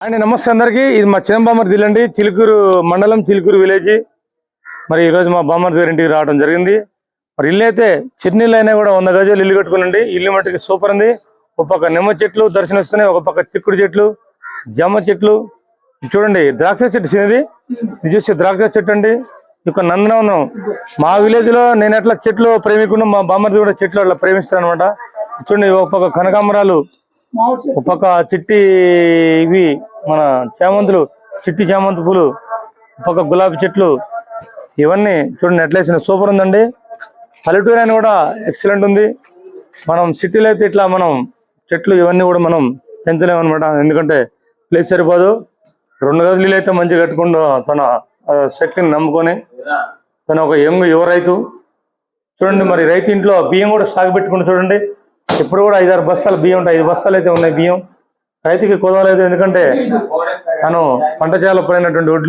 అండి నమస్తే అందరికి. ఇది మా చిన్న బామ్మర్ది ఇల్లు అండి, చిలుకూరు మండలం, చిలుకూరు విలేజ్. మరి ఈరోజు మా బామ్మర్ది గారి ఇంటికి రావడం జరిగింది. మరి ఇల్లు అయితే చిన్నీళ్ళు అయినా కూడా 100 గజాలు ఇల్లు కట్టుకునండి. ఇల్లు మట్టుకి సూపర్ ఉంది. ఒక పక్క నిమ్మ చెట్లు దర్శనమిస్తున్నాయి, ఒక పక్క చిక్కుడు చెట్లు, జామ చెట్లు. చూడండి ద్రాక్ష చెట్టు చిన్నది, ఇది చూస్తే ద్రాక్ష చెట్టు అండి. ఇక నందనవనం మా విలేజ్ లో నేను ఎట్లా చెట్లు ప్రేమికుండా మా బామ్మర్ది కూడా చెట్లు అట్లా ప్రేమిస్తాను అనమాట. చూడండి ఒక పక్క కనకాంబరాలు, ఒక పక్క చిట్టి ఇవి మన చామంతులు, చిట్టి చామంతి పూలు, ఒక గులాబీ చెట్లు, ఇవన్నీ చూడండి ఎట్లేసిన సూపర్ ఉందండి. పల్లెటూరు అని కూడా ఎక్సలెంట్ ఉంది. మనం సిటీలో అయితే ఇట్లా మనం చెట్లు ఇవన్నీ కూడా మనం పెంచలేము అనమాట, ఎందుకంటే ప్లేస్ సరిపోదు. 2 గదులు అయితే మంచిగా కట్టుకుంటూ తన శక్తిని నమ్ముకొని తన ఒక యువ రైతు. చూడండి మరి రైతు ఇంట్లో బియ్యం కూడా సాగు పెట్టుకుంటూ చూడండి. ఇప్పుడు కూడా 5-6 బస్తాలు బియ్యం ఉంటాయి, 5 బస్తాలు అయితే ఉన్నాయి బియ్యం. రైతుకి కుదవలేదు, ఎందుకంటే తను పంట చేయాల పడినటువంటి ఒడ్లు